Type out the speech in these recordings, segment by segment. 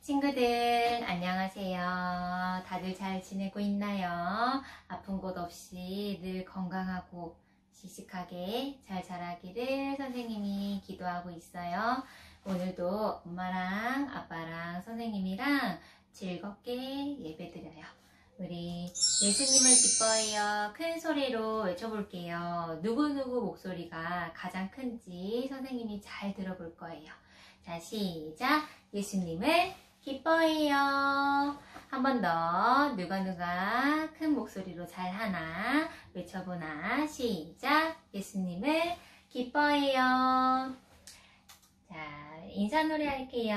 친구들 안녕하세요. 다들 잘 지내고 있나요? 아픈 곳 없이 늘 건강하고 씩씩하게 잘 자라기를 선생님이 기도하고 있어요. 오늘도 엄마랑 아빠랑 선생님이랑 즐겁게 예배드려요. 우리 예수님을 기뻐해요. 큰 소리로 외쳐볼게요. 누구누구 목소리가 가장 큰지 선생님이 잘 들어볼 거예요. 자, 시작! 예수님을 기뻐해요. 한 번 더 누가 큰 목소리로 잘 하나 외쳐보나. 시작! 예수님을 기뻐해요. 자, 인사 노래 할게요.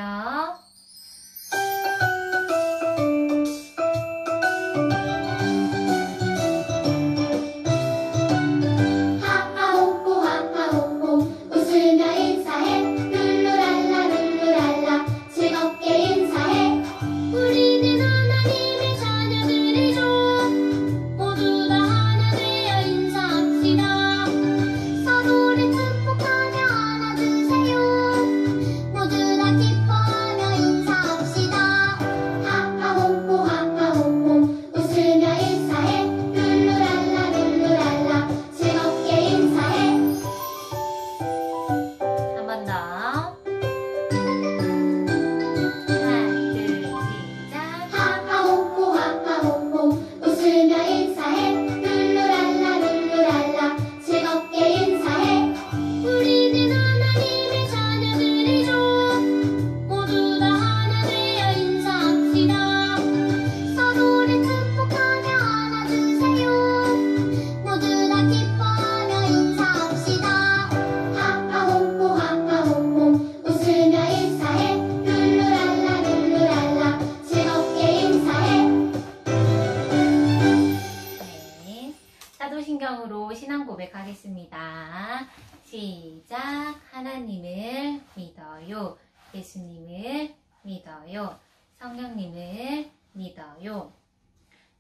사도신경으로 신앙 고백하겠습니다. 시작! 하나님을 믿어요. 예수님을 믿어요. 성령님을 믿어요.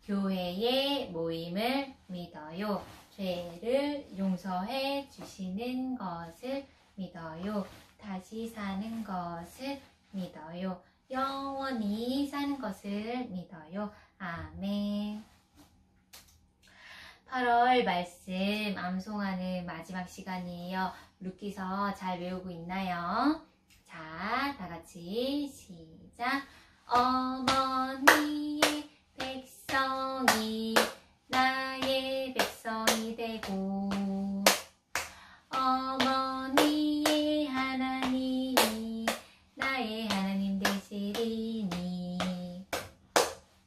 교회의 모임을 믿어요. 죄를 용서해 주시는 것을 믿어요. 다시 사는 것을 믿어요. 영원히 사는 것을 믿어요. 아멘. 8월 말씀 암송하는 마지막 시간이에요. 룻기서 잘 외우고 있나요? 자, 다같이 시작! 어머니의 백성이 나의 백성이 되고 어머니의 하나님이 나의 하나님 되시리니.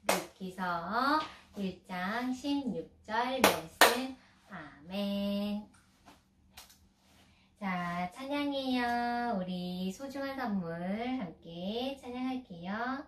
룻기서 1장 16절 말씀. 아멘. 자, 찬양이에요. 우리 소중한 선물 함께 찬양할게요.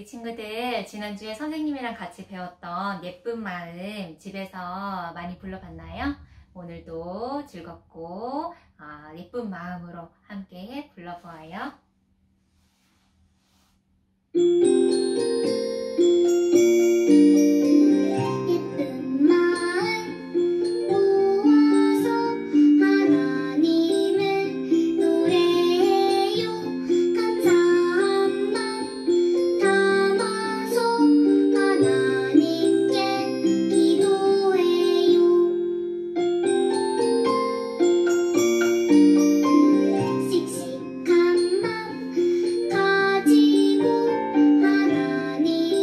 친구들, 지난주에 선생님이랑 같이 배웠던 예쁜 마음 집에서 많이 불러봤나요? 오늘도 즐겁고 예쁜 마음으로 함께 불러보아요. 씩씩한 맘 가지고 하나님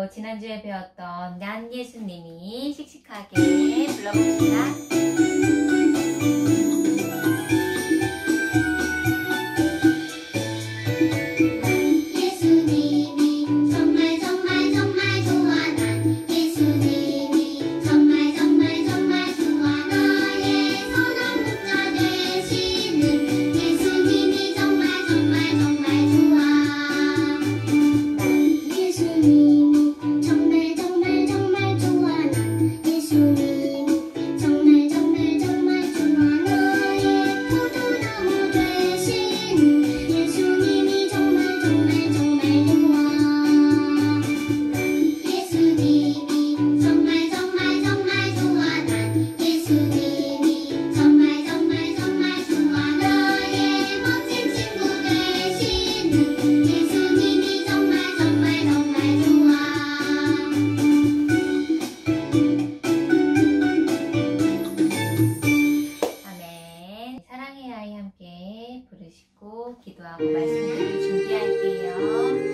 지난주에 배웠던 난 예수님이 씩씩하게 불러봅시다. 부르시고 기도하고 말씀드릴 준비할게요.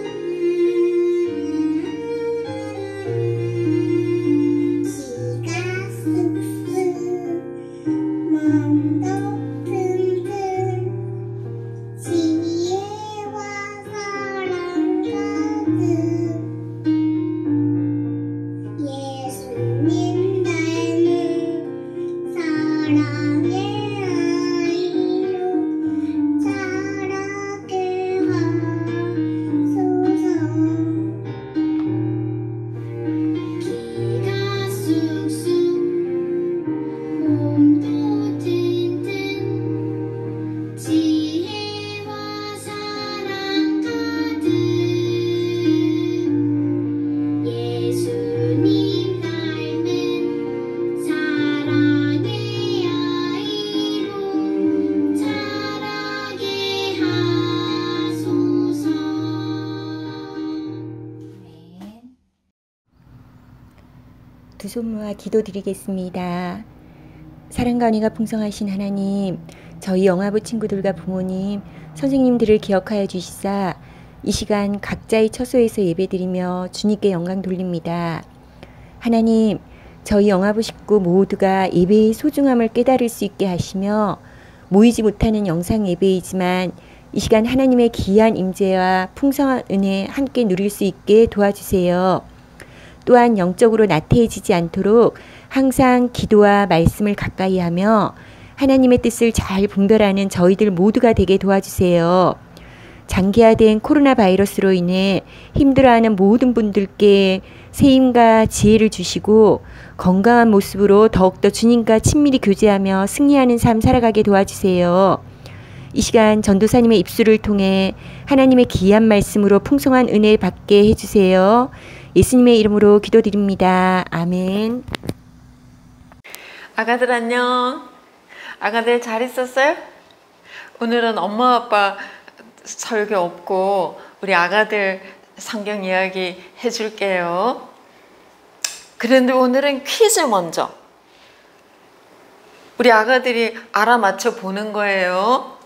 두 손 모아 기도드리겠습니다. 사랑과 은혜가 풍성하신 하나님, 저희 영화부 친구들과 부모님, 선생님들을 기억하여 주시사 이 시간 각자의 처소에서 예배드리며 주님께 영광 돌립니다. 하나님, 저희 영화부 식구 모두가 예배의 소중함을 깨달을 수 있게 하시며 모이지 못하는 영상 예배이지만 이 시간 하나님의 귀한 임재와 풍성한 은혜 함께 누릴 수 있게 도와주세요. 또한 영적으로 나태해지지 않도록 항상 기도와 말씀을 가까이 하며 하나님의 뜻을 잘 분별하는 저희들 모두가 되게 도와주세요. 장기화된 코로나 바이러스로 인해 힘들어하는 모든 분들께 세임과 지혜를 주시고 건강한 모습으로 더욱더 주님과 친밀히 교제하며 승리하는 삶 살아가게 도와주세요. 이 시간 전도사님의 입술을 통해 하나님의 귀한 말씀으로 풍성한 은혜 받게 해주세요. 예수님의 이름으로 기도드립니다. 아멘. 아가들 안녕. 아가들 잘 있었어요? 오늘은 엄마 아빠 설교 없고 우리 아가들 성경 이야기 해줄게요. 그런데 오늘은 퀴즈 먼저. 우리 아가들이 알아맞혀 보는 거예요.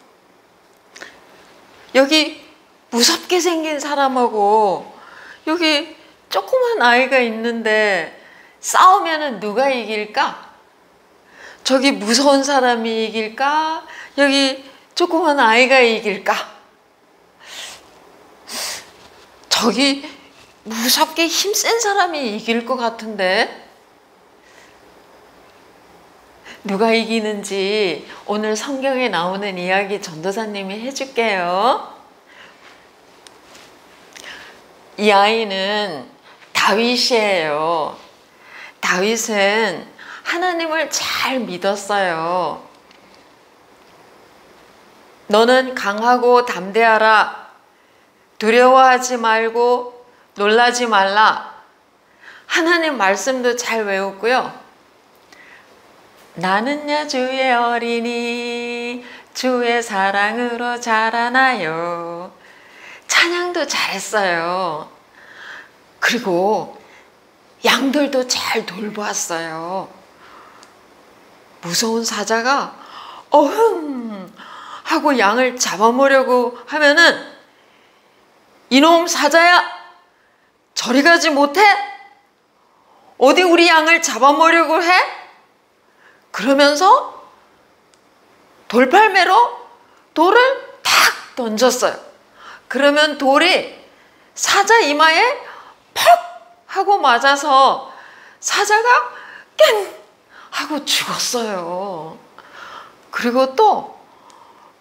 여기 무섭게 생긴 사람하고 여기 조그만 아이가 있는데 싸우면 누가 이길까? 저기 무서운 사람이 이길까? 여기 조그만 아이가 이길까? 저기 무섭게 힘센 사람이 이길 것 같은데 누가 이기는지 오늘 성경에 나오는 이야기 전도사님이 해줄게요. 이 아이는 다윗이에요. 다윗은 하나님을 잘 믿었어요. 너는 강하고 담대하라. 두려워하지 말고 놀라지 말라. 하나님 말씀도 잘 외웠고요. 나는야 주의 어린이 주의 사랑으로 자라나요. 찬양도 잘했어요. 그리고 양들도 잘 돌보았어요. 무서운 사자가 어흥 하고 양을 잡아먹으려고 하면은 이놈 사자야 저리 가지 못해? 어디 우리 양을 잡아먹으려고 해? 그러면서 돌팔매로 돌을 탁 던졌어요. 그러면 돌이 사자 이마에 퍽 하고 맞아서 사자가 깽 하고 죽었어요. 그리고 또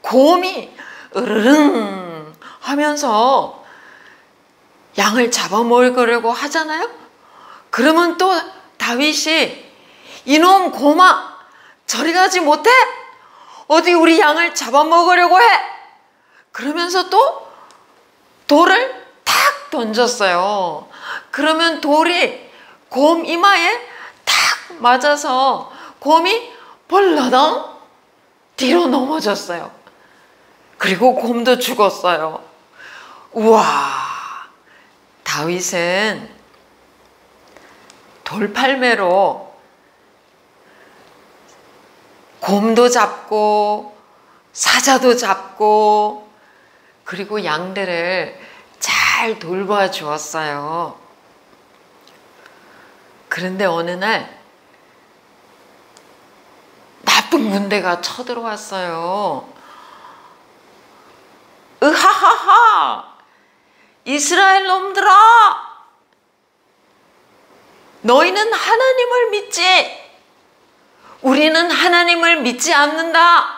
곰이 으르릉 하면서 양을 잡아먹으려고 하잖아요. 그러면 또 다윗이 이놈 곰아 저리 가지 못해? 어디 우리 양을 잡아먹으려고 해? 그러면서 또 돌을 탁 던졌어요. 그러면 돌이 곰 이마에 탁 맞아서 곰이 벌러덩 뒤로 넘어졌어요. 그리고 곰도 죽었어요. 우와, 다윗은 돌팔매로 곰도 잡고 사자도 잡고 그리고 양들을 잘 돌봐 주었어요. 그런데 어느 날 나쁜 군대가 쳐들어왔어요. 으하하하! 이스라엘 놈들아! 너희는 하나님을 믿지? 우리는 하나님을 믿지 않는다.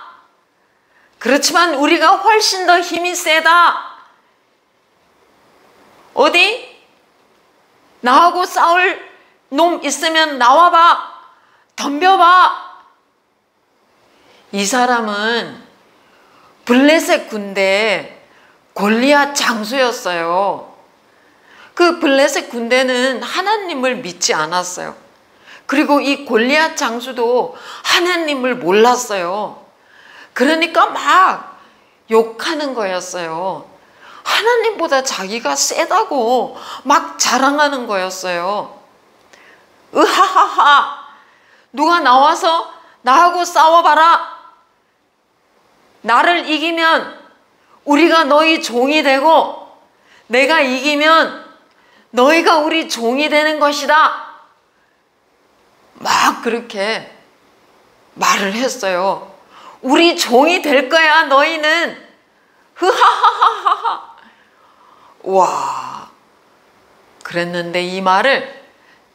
그렇지만 우리가 훨씬 더 힘이 세다. 어디? 나하고 싸울 놈 있으면 나와봐. 덤벼봐. 이 사람은 블레셋 군대 골리앗 장수였어요. 그 블레셋 군대는 하나님을 믿지 않았어요. 그리고 이 골리앗 장수도 하나님을 몰랐어요. 그러니까 막 욕하는 거였어요. 하나님보다 자기가 세다고 막 자랑하는 거였어요. 으하하하! 누가 나와서 나하고 싸워봐라. 나를 이기면 우리가 너희 종이 되고 내가 이기면 너희가 우리 종이 되는 것이다. 막 그렇게 말을 했어요. 우리 종이 될 거야 너희는. 흐하하하하. 와, 그랬는데 이 말을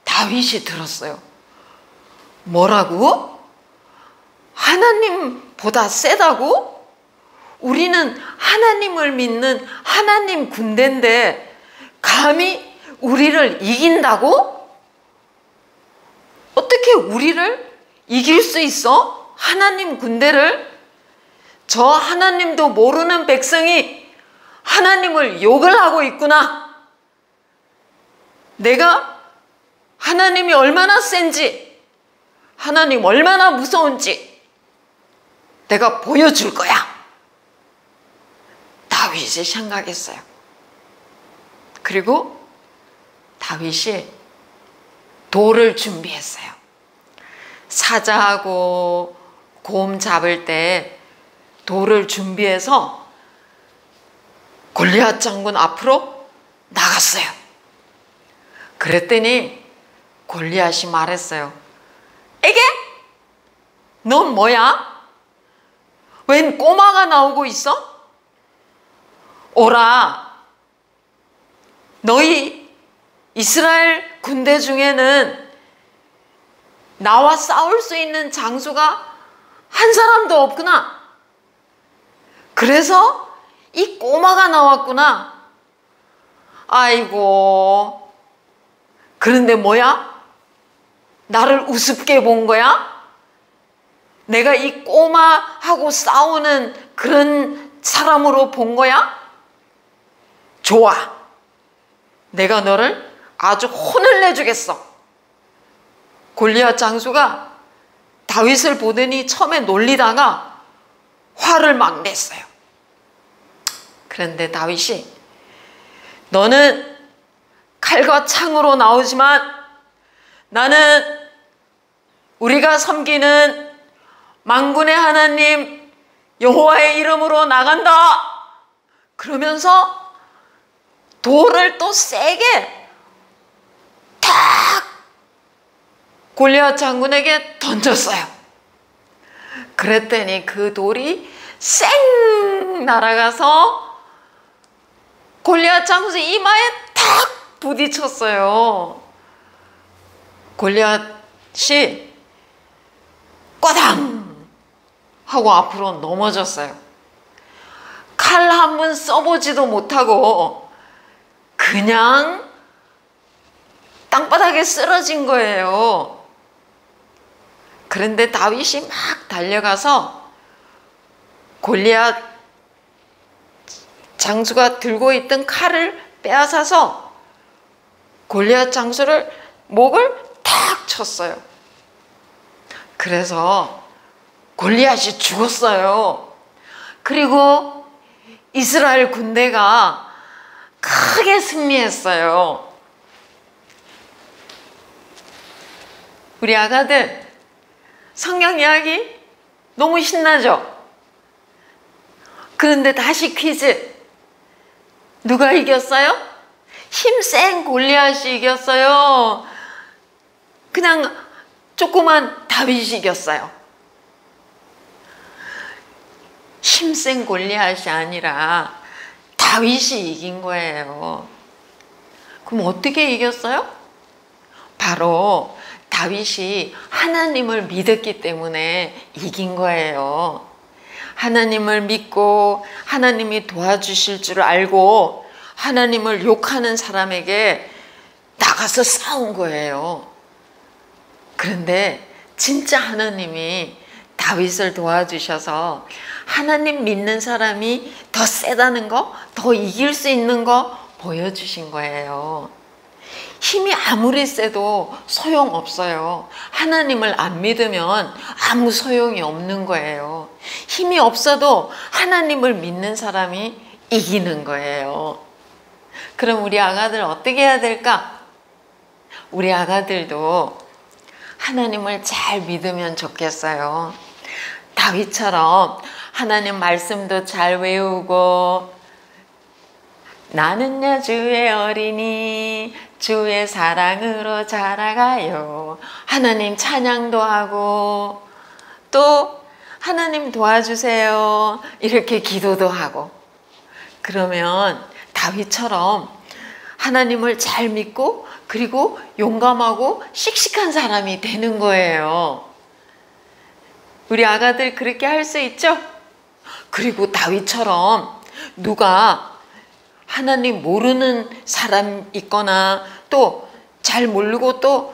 다윗이 들었어요. 뭐라고? 하나님보다 세다고? 우리는 하나님을 믿는 하나님 군대인데 감히 우리를 이긴다고? 어떻게 우리를 이길 수 있어? 하나님 군대를? 저 하나님도 모르는 백성이 하나님을 욕을 하고 있구나. 내가 하나님이 얼마나 센지, 하나님 얼마나 무서운지 내가 보여줄 거야. 다윗이 생각했어요. 그리고 다윗이 돌을 준비했어요. 사자하고 곰 잡을 때 돌을 준비해서 골리앗 장군 앞으로 나갔어요. 그랬더니 골리앗이 말했어요. 에게? 넌 뭐야? 웬 꼬마가 나오고 있어? 오라, 너희 이스라엘 군대 중에는 나와 싸울 수 있는 장수가 한 사람도 없구나. 그래서 이 꼬마가 나왔구나. 아이고, 그런데 뭐야? 나를 우습게 본 거야? 내가 이 꼬마하고 싸우는 그런 사람으로 본 거야? 좋아, 내가 너를 아주 혼을 내주겠어. 골리앗 장수가 다윗을 보더니 처음에 놀리다가 화를 막 냈어요. 그런데 다윗이 너는 칼과 창으로 나오지만 나는 우리가 섬기는 만군의 하나님 여호와의 이름으로 나간다. 그러면서 돌을 또 세게 골리앗 장군에게 던졌어요. 그랬더니 그 돌이 쌩 날아가서 골리앗 장군 이마에 탁 부딪혔어요. 골리앗이 꽈당 하고 앞으로 넘어졌어요. 칼 한 번 써보지도 못하고 그냥 땅바닥에 쓰러진 거예요. 그런데 다윗이 막 달려가서 골리앗 장수가 들고 있던 칼을 빼앗아서 골리앗 장수를 목을 탁 쳤어요. 그래서 골리앗이 죽었어요. 그리고 이스라엘 군대가 크게 승리했어요. 우리 아가들 성경 이야기 너무 신나죠? 그런데 다시 퀴즈. 누가 이겼어요? 힘센 골리앗이 이겼어요. 그냥 조그만 다윗이 이겼어요. 힘센 골리앗이 아니라 다윗이 이긴 거예요. 그럼 어떻게 이겼어요? 바로 다윗이 하나님을 믿었기 때문에 이긴 거예요. 하나님을 믿고 하나님이 도와주실 줄 알고 하나님을 욕하는 사람에게 나가서 싸운 거예요. 그런데 진짜 하나님이 다윗을 도와주셔서 하나님 믿는 사람이 더 세다는 거, 더 이길 수 있는 거 보여주신 거예요. 힘이 아무리 세도 소용없어요. 하나님을 안 믿으면 아무 소용이 없는 거예요. 힘이 없어도 하나님을 믿는 사람이 이기는 거예요. 그럼 우리 아가들 어떻게 해야 될까? 우리 아가들도 하나님을 잘 믿으면 좋겠어요. 다윗처럼 하나님 말씀도 잘 외우고 나는야 주의 어린이 주의 사랑으로 자라가요. 하나님 찬양도 하고 또 하나님 도와주세요. 이렇게 기도도 하고 그러면 다윗처럼 하나님을 잘 믿고 그리고 용감하고 씩씩한 사람이 되는 거예요. 우리 아가들 그렇게 할 수 있죠? 그리고 다윗처럼 누가 하나님 모르는 사람 있거나 또 잘 모르고 또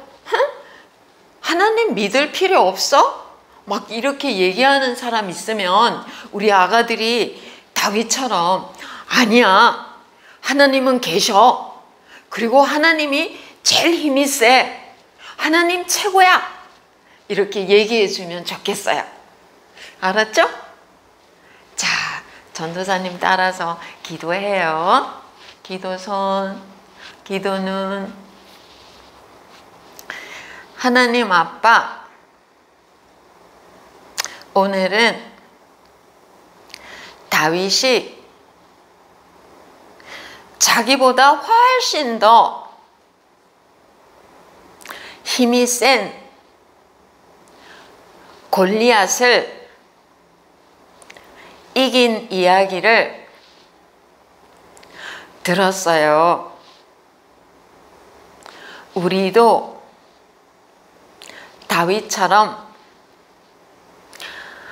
하나님 믿을 필요 없어? 막 이렇게 얘기하는 사람 있으면 우리 아가들이 다윗처럼 아니야, 하나님은 계셔. 그리고 하나님이 제일 힘이 세. 하나님 최고야. 이렇게 얘기해 주면 좋겠어요. 알았죠? 자, 전도사님 따라서 기도해요. 기도손, 기도눈. 하나님 아빠, 오늘은 다윗이 자기보다 훨씬 더 힘이 센 골리앗을 이긴 이야기를 들었어요. 우리도 다윗처럼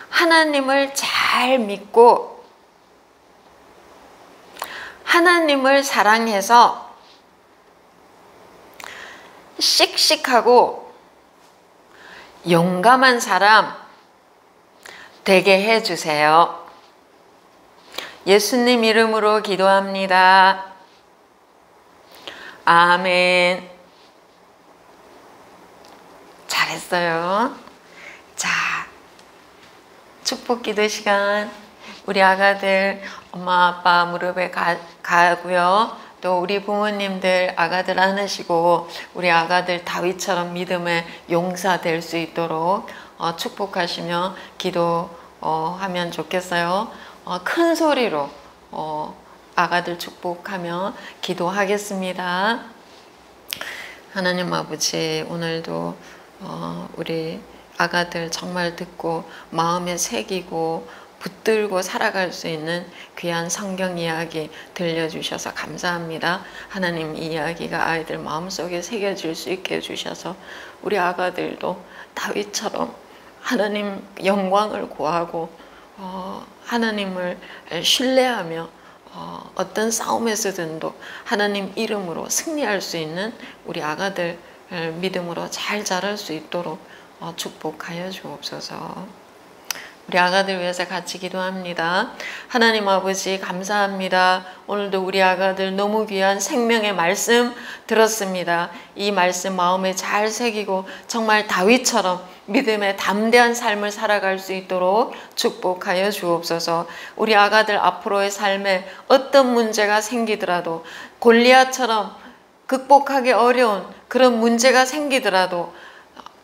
하나님을 잘 믿고 하나님을 사랑해서 씩씩하고 용감한 사람 되게 해주세요. 예수님 이름으로 기도합니다. 아멘. 잘했어요. 자, 축복 기도 시간. 우리 아가들 엄마 아빠 무릎에 가고요. 또 우리 부모님들 아가들 안으시고 우리 아가들 다윗처럼 믿음의 용사 될 수 있도록 축복하시며 기도하면 좋겠어요. 큰 소리로 아가들 축복하며 기도하겠습니다. 하나님 아버지, 오늘도 우리 아가들 정말 듣고 마음에 새기고 붙들고 살아갈 수 있는 귀한 성경 이야기 들려주셔서 감사합니다. 하나님, 이 이야기가 아이들 마음속에 새겨질 수 있게 해주셔서 우리 아가들도 다윗처럼 하나님 영광을 구하고 하나님을 신뢰하며 어떤 싸움에서든도 하나님 이름으로 승리할 수 있는 우리 아가들 믿음으로 잘 자랄 수 있도록 축복하여 주옵소서. 우리 아가들 위해서 같이 기도합니다. 하나님 아버지, 감사합니다. 오늘도 우리 아가들 너무 귀한 생명의 말씀 들었습니다. 이 말씀 마음에 잘 새기고 정말 다윗처럼 믿음의 담대한 삶을 살아갈 수 있도록 축복하여 주옵소서. 우리 아가들 앞으로의 삶에 어떤 문제가 생기더라도, 골리앗처럼 극복하기 어려운 그런 문제가 생기더라도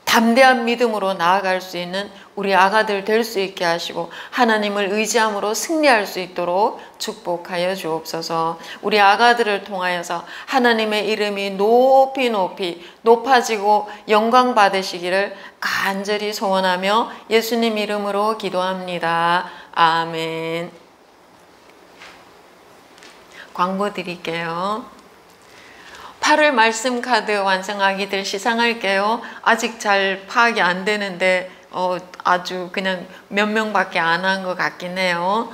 담대한 믿음으로 나아갈 수 있는 우리 아가들 될 수 있게 하시고 하나님을 의지함으로 승리할 수 있도록 축복하여 주옵소서. 우리 아가들을 통하여서 하나님의 이름이 높이 높아지고 영광 받으시기를 간절히 소원하며 예수님 이름으로 기도합니다. 아멘. 광고 드릴게요. 8월 말씀 카드 완성하기들 시상할게요. 아직 잘 파악이 안 되는데 아주 그냥 몇 명밖에 안 한 것 같긴 해요.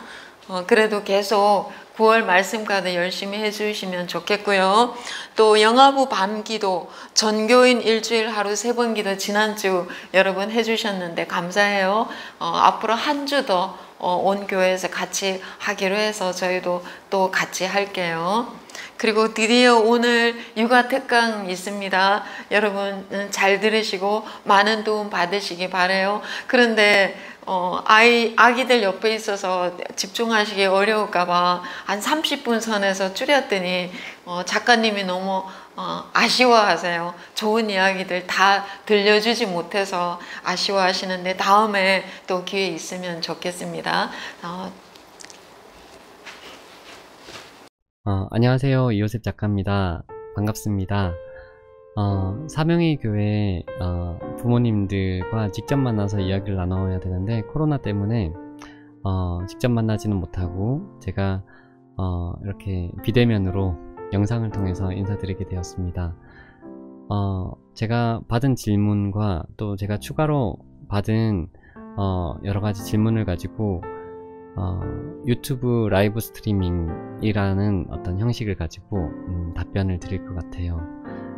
그래도 계속 9월 말씀 카드 열심히 해주시면 좋겠고요. 또 영아부 밤기도 전교인 일주일 하루 3번 기도 지난주 여러분 해주셨는데 감사해요. 앞으로 한 주 더 온 교회에서 같이 하기로 해서 저희도 또 같이 할게요. 그리고 드디어 오늘 육아 특강 있습니다. 여러분 잘 들으시고 많은 도움 받으시기 바라요. 그런데 아기들 옆에 있어서 집중하시기 어려울까봐 한 30분 선에서 줄였더니 작가님이 너무 아쉬워하세요. 좋은 이야기들 다 들려주지 못해서 아쉬워하시는데 다음에 또 기회 있으면 좋겠습니다. 안녕하세요. 이호셉 작가입니다. 반갑습니다. 사명의 교회 부모님들과 직접 만나서 이야기를 나눠야 되는데 코로나 때문에 직접 만나지는 못하고 제가 이렇게 비대면으로 영상을 통해서 인사드리게 되었습니다. 제가 받은 질문과 또 제가 추가로 받은 여러가지 질문을 가지고 유튜브 라이브 스트리밍이라는 어떤 형식을 가지고 답변을 드릴 것 같아요.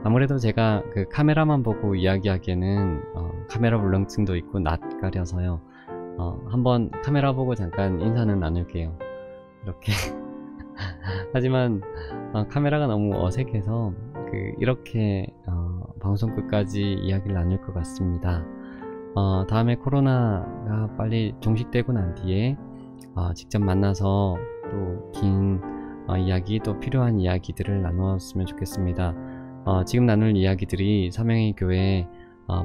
아무래도 제가 그 카메라만 보고 이야기하기에는 카메라 울렁증도 있고 낯가려서요. 한번 카메라 보고 잠깐 인사는 나눌게요. 이렇게 하지만 카메라가 너무 어색해서 이렇게 방송 끝까지 이야기를 나눌 것 같습니다. 다음에 코로나가 빨리 종식되고 난 뒤에 직접 만나서 또 긴 이야기, 또 필요한 이야기들을 나누었으면 좋겠습니다. 지금 나눌 이야기들이 사명의 교회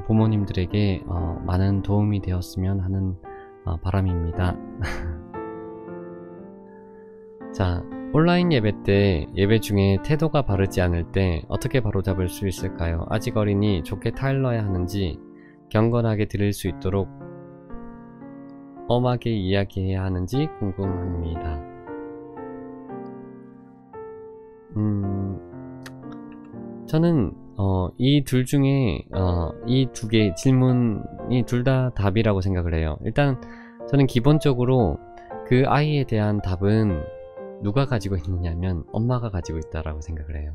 부모님들에게 많은 도움이 되었으면 하는 바람입니다. 자, 온라인 예배 때 예배 중에 태도가 바르지 않을 때 어떻게 바로잡을 수 있을까요? 아직 어리니 좋게 타일러야 하는지, 경건하게 들을 수 있도록 엄하게 이야기해야 하는지 궁금합니다. 저는 이 둘 중에 이 두 개의 질문이 둘 다 답이라고 생각을 해요. 일단 저는 기본적으로 그 아이에 대한 답은 누가 가지고 있느냐면 엄마가 가지고 있다라고 생각을 해요.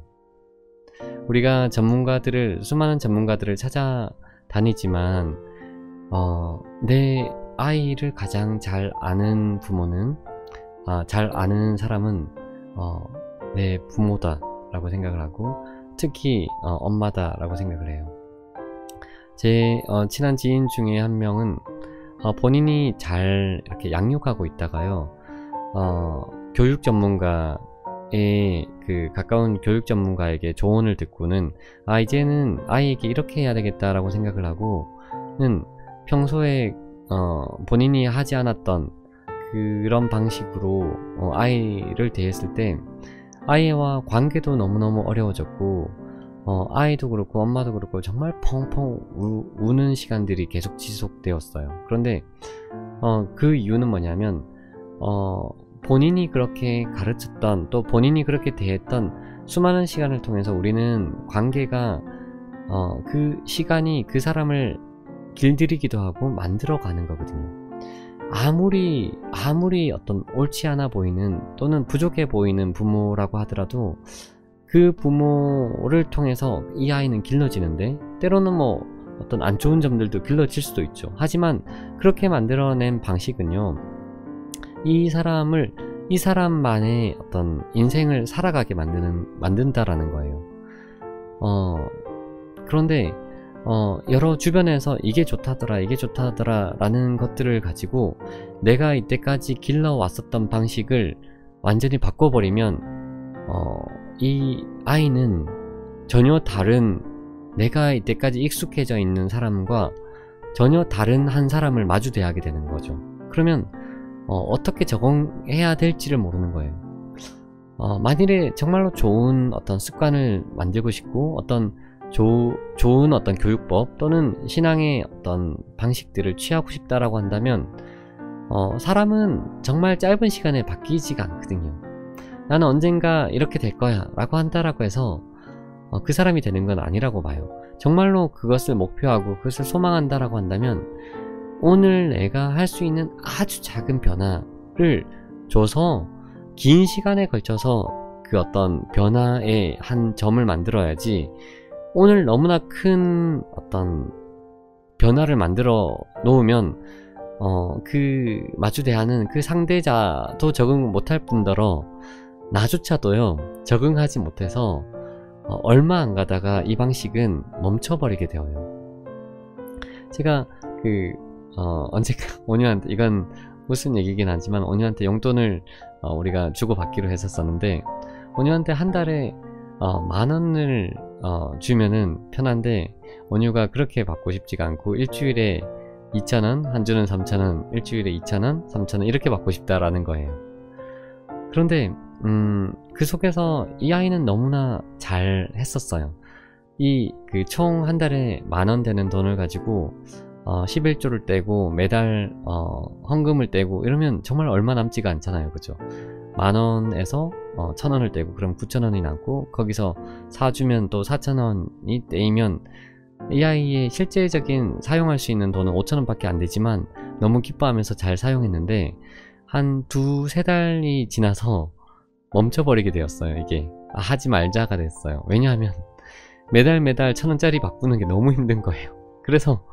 우리가 수많은 전문가들을 찾아다니지만 내 아이를 가장 잘 아는 부모는 잘 아는 사람은 내 부모다 라고 생각을 하고, 특히 엄마다 라고 생각을 해요. 제 친한 지인 중에 한 명은 본인이 잘 이렇게 양육하고 있다가요, 교육 전문가의 가까운 교육 전문가에게 조언을 듣고는 이제는 아이에게 이렇게 해야 되겠다라고 생각을 하고는 평소에 본인이 하지 않았던 그런 방식으로 아이를 대했을 때 아이와 관계도 너무너무 어려워졌고, 아이도 그렇고 엄마도 그렇고 정말 펑펑 우는 시간들이 계속 지속되었어요. 그런데 그 이유는 뭐냐면 본인이 그렇게 가르쳤던, 또 본인이 그렇게 대했던 수많은 시간을 통해서 우리는 관계가 그 시간이 그 사람을 길들이기도 하고 만들어가는 거거든요. 아무리 어떤 옳지 않아 보이는 또는 부족해 보이는 부모라고 하더라도 그 부모를 통해서 이 아이는 길러지는데, 때로는 뭐 어떤 안 좋은 점들도 길러질 수도 있죠. 하지만 그렇게 만들어낸 방식은요, 이 사람만의 어떤 인생을 살아가게 만든다라는 거예요. 그런데 여러 주변에서 이게 좋다더라 라는 것들을 가지고 내가 이때까지 길러왔었던 방식을 완전히 바꿔버리면 이 아이는 전혀 다른, 내가 이때까지 익숙해져 있는 사람과 전혀 다른 한 사람을 마주대하게 되는 거죠. 그러면 어떻게 적응해야 될지를 모르는 거예요. 만일에 정말로 좋은 어떤 습관을 만들고 싶고 어떤 좋은 어떤 교육법 또는 신앙의 어떤 방식들을 취하고 싶다라고 한다면 사람은 정말 짧은 시간에 바뀌지가 않거든요. 나는 언젠가 이렇게 될 거야 라고 한다라고 해서 그 사람이 되는 건 아니라고 봐요. 정말로 그것을 목표하고 그것을 소망한다라고 한다면 오늘 내가 할 수 있는 아주 작은 변화를 줘서 긴 시간에 걸쳐서 그 어떤 변화의 한 점을 만들어야지, 오늘 너무나 큰 어떤 변화를 만들어 놓으면 그 마주대하는 그 상대자도 적응 못할 뿐더러 나조차도요 적응하지 못해서 얼마 안 가다가 이 방식은 멈춰버리게 되어요. 제가 언제까 온유한테, 이건 무슨 얘기긴 하지만 온유한테 용돈을 우리가 주고받기로 했었었는데, 온유한테 한 달에 10,000원을 주면은 편한데 온유가 그렇게 받고 싶지가 않고 일주일에 2,000원, 한 주는 3,000원, 일주일에 2,000원, 3,000원 이렇게 받고 싶다라는 거예요. 그런데 그 속에서 이 아이는 너무나 잘 했었어요. 그 총 한 달에 10,000원 되는 돈을 가지고 11조를 떼고 매달 헌금을 떼고 이러면 정말 얼마 남지가 않잖아요, 그죠? 10,000원에서 1,000원을 떼고 그럼 9,000원이 남고, 거기서 사주면 또 4,000원이 떼이면 이 아이의 실제적인 사용할 수 있는 돈은 5,000원 밖에 안 되지만 너무 기뻐하면서 잘 사용했는데 한 2-3달이 지나서 멈춰버리게 되었어요. 이게 하지 말자가 됐어요. 왜냐하면 매달 1,000원짜리 바꾸는 게 너무 힘든 거예요. 그래서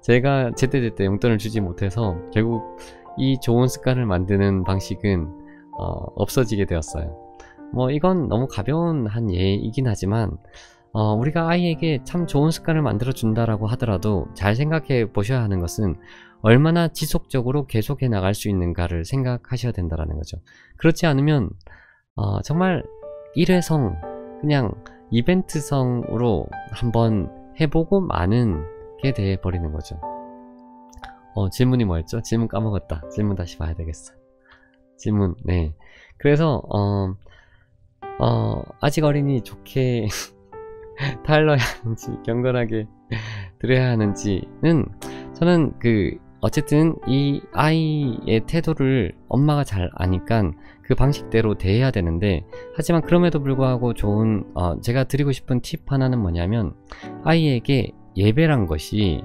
제가 제때제때 용돈을 주지 못해서 결국 이 좋은 습관을 만드는 방식은 없어지게 되었어요. 뭐 이건 너무 가벼운 한 예이긴 하지만 우리가 아이에게 참 좋은 습관을 만들어 준다라고 하더라도 잘 생각해 보셔야 하는 것은 얼마나 지속적으로 계속해 나갈 수 있는가를 생각하셔야 된다는 거죠. 그렇지 않으면 정말 일회성, 그냥 이벤트성으로 한번 해보고 마는 게 돼 버리는 거죠. 질문이 뭐였죠? 질문 까먹었다. 질문 다시 봐야 되겠어. 질문, 네. 그래서 아직 어린이 좋게 타일러야 하는지 경건하게 드려야 하는지는, 저는 어쨌든 이 아이의 태도를 엄마가 잘 아니까 그 방식대로 대해야 되는데, 하지만 그럼에도 불구하고 좋은 제가 드리고 싶은 팁 하나는 뭐냐면, 아이에게 예배란 것이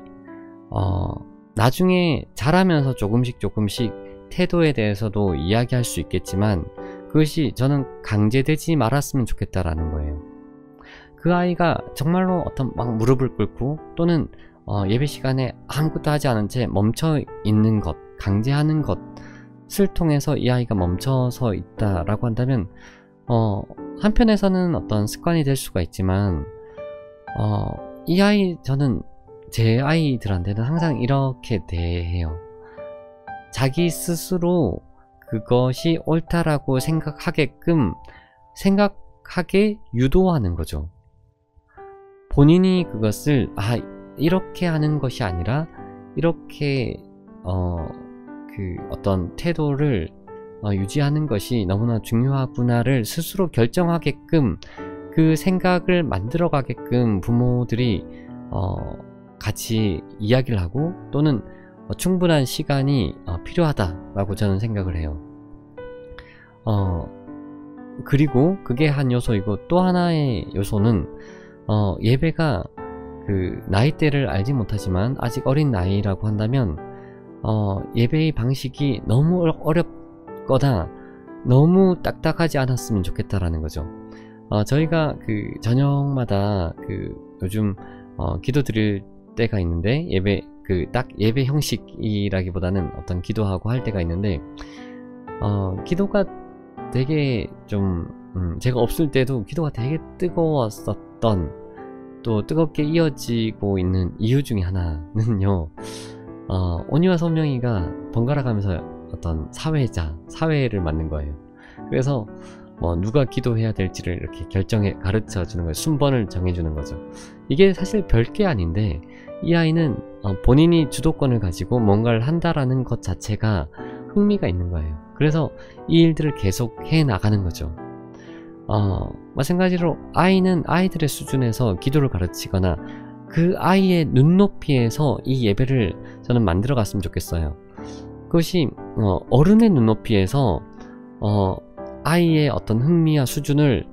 나중에 자라면서 조금씩 태도에 대해서도 이야기할 수 있겠지만 그것이 저는 강제되지 말았으면 좋겠다라는 거예요. 그 아이가 정말로 어떤 막 무릎을 꿇고 또는 예배 시간에 아무것도 하지 않은 채 멈춰 있는 것, 강제하는 것을 통해서 이 아이가 멈춰서 있다라고 한다면 한편에서는 어떤 습관이 될 수가 있지만 이 아이, 저는 제 아이들한테는 항상 이렇게 대해요. 자기 스스로 그것이 옳다라고 생각하게 유도하는 거죠. 본인이 그것을 이렇게 하는 것이 아니라 이렇게 어떤 태도를 유지하는 것이 너무나 중요하구나를 스스로 결정하게끔 그 생각을 만들어 가게끔 부모들이 같이 이야기를 하고 또는 충분한 시간이 필요하다라고 저는 생각을 해요. 그리고 그게 한 요소이고, 또 하나의 요소는 예배가 그 나이대를 알지 못하지만 아직 어린 나이라고 한다면 예배의 방식이 너무 어렵거나 너무 딱딱하지 않았으면 좋겠다라는 거죠. 저희가 그 저녁마다 그 요즘 기도 드릴 때가 있는데, 딱 예배 형식이라기보다는 어떤 기도하고 할 때가 있는데, 기도가 되게 좀 제가 없을 때도 기도가 되게 뜨거웠었던, 또 뜨겁게 이어지고 있는 이유 중에 하나는요, 온유와 선명이가 번갈아 가면서 어떤 사회를 만든 거예요. 그래서 누가 기도해야 될지를 이렇게 가르쳐 주는 거예요. 순번을 정해주는 거죠. 이게 사실 별게 아닌데, 이 아이는 본인이 주도권을 가지고 뭔가를 한다라는 것 자체가 흥미가 있는 거예요. 그래서 이 일들을 계속 해 나가는 거죠. 마찬가지로 아이는 아이들의 수준에서 기도를 가르치거나 그 아이의 눈높이에서 이 예배를 저는 만들어 갔으면 좋겠어요. 그것이 어른의 눈높이에서 아이의 어떤 흥미와 수준을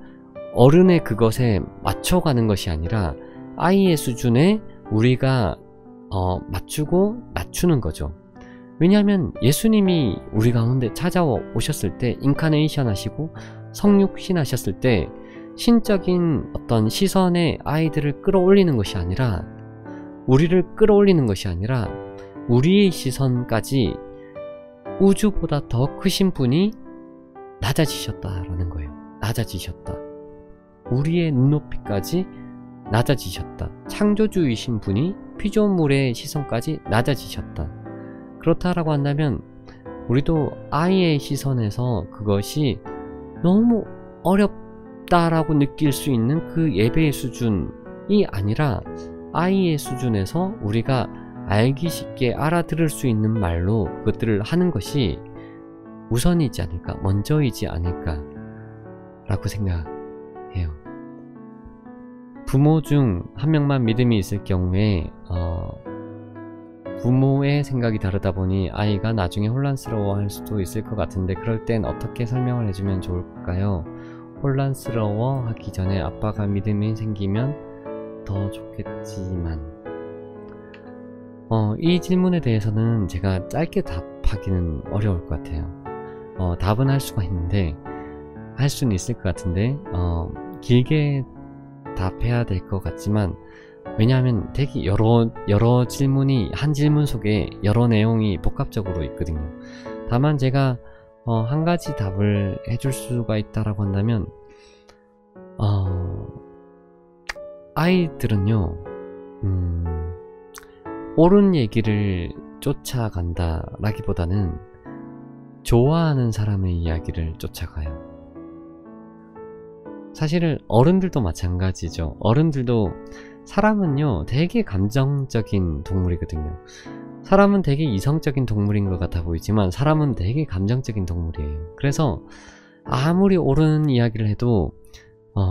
어른의 그것에 맞춰가는 것이 아니라 아이의 수준에 우리가 맞추는 거죠. 왜냐하면 예수님이 우리 가운데 찾아오셨을 때, 인카네이션 하시고 성육신 하셨을 때 신적인 어떤 시선에 아이들을 끌어올리는 것이 아니라, 우리를 끌어올리는 것이 아니라 우리의 시선까지 우주보다 더 크신 분이 낮아지셨다라는 거예요. 낮아지셨다. 우리의 눈높이까지 낮아지셨다. 창조주이신 분이 피조물의 시선까지 낮아지셨다. 그렇다라고 한다면 우리도 아이의 시선에서 그것이 너무 어렵다라고 느낄 수 있는 그 예배의 수준이 아니라, 아이의 수준에서 우리가 알기 쉽게 알아들을 수 있는 말로 그것들을 하는 것이 우선이지 않을까, 먼저이지 않을까 라고 생각해요. 부모 중 한 명만 믿음이 있을 경우에 부모의 생각이 다르다 보니 아이가 나중에 혼란스러워할 수도 있을 것 같은데, 그럴 땐 어떻게 설명을 해주면 좋을까요? 혼란스러워하기 전에 아빠가 믿음이 생기면 더 좋겠지만, 이 질문에 대해서는 제가 짧게 답하기는 어려울 것 같아요. 답은 할 수가 있는데, 할 수는 있을 것 같은데 길게 답해야 될 것 같지만, 왜냐하면 되게 여러 질문이, 한 질문 속에 여러 내용이 복합적으로 있거든요. 다만 제가 한 가지 답을 해줄 수가 있다라고 한다면, 아이들은요 옳은 얘기를 쫓아간다 라기보다는 좋아하는 사람의 이야기를 쫓아가요. 사실은 어른들도 마찬가지죠. 어른들도, 사람은요 되게 감정적인 동물이거든요. 사람은 되게 이성적인 동물인 것 같아 보이지만 사람은 되게 감정적인 동물이에요. 그래서 아무리 옳은 이야기를 해도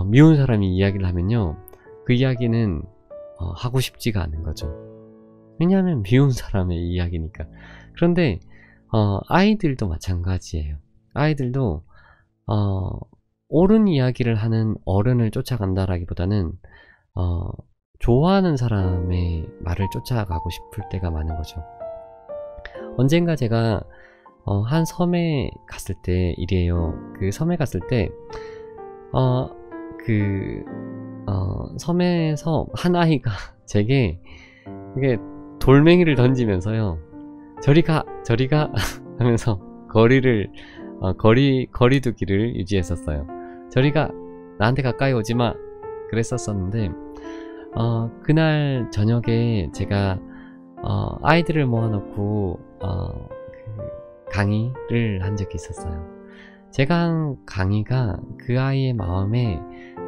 미운 사람이 이야기를 하면요, 그 이야기는 하고 싶지가 않은 거죠. 왜냐하면 미운 사람의 이야기니까. 그런데 아이들도 마찬가지예요. 아이들도 옳은 이야기를 하는 어른을 쫓아간다라기보다는 좋아하는 사람의 말을 쫓아가고 싶을 때가 많은 거죠. 언젠가 제가 한 섬에 갔을 때 일이에요. 그 섬에 갔을 때 섬에서 한 아이가 제게 이게 돌멩이를 던지면서요, 저리 가 하면서 거리두기를 유지했었어요. 저리가, 나한테 가까이 오지마 그랬었었는데, 그날 저녁에 제가 아이들을 모아놓고 강의를 한 적이 있었어요. 제가 한 강의가 그 아이의 마음에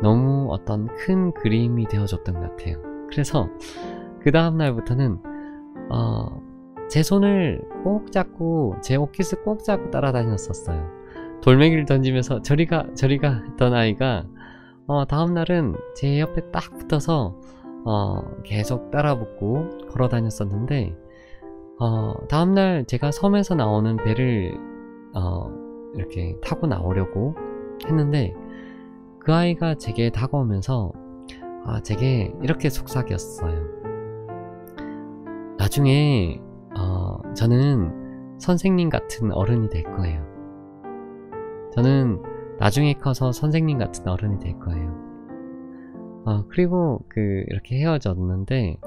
너무 어떤 큰 그림이 되어줬던 것 같아요. 그래서 그 다음날부터는 제 손을 꼭 잡고, 제 옷깃을 꼭 잡고 따라다녔었어요. 돌멩이를 던지면서 저리가 했던 아이가 다음날은 제 옆에 딱 붙어서 계속 따라붙고 걸어 다녔었는데, 다음날 제가 섬에서 나오는 배를 이렇게 타고 나오려고 했는데, 그 아이가 제게 다가오면서 제게 이렇게 속삭였어요. 나중에 저는 선생님 같은 어른이 될 거예요. 저는 나중에 커서 선생님 같은 어른이 될 거예요. 그리고 이렇게 헤어졌는데,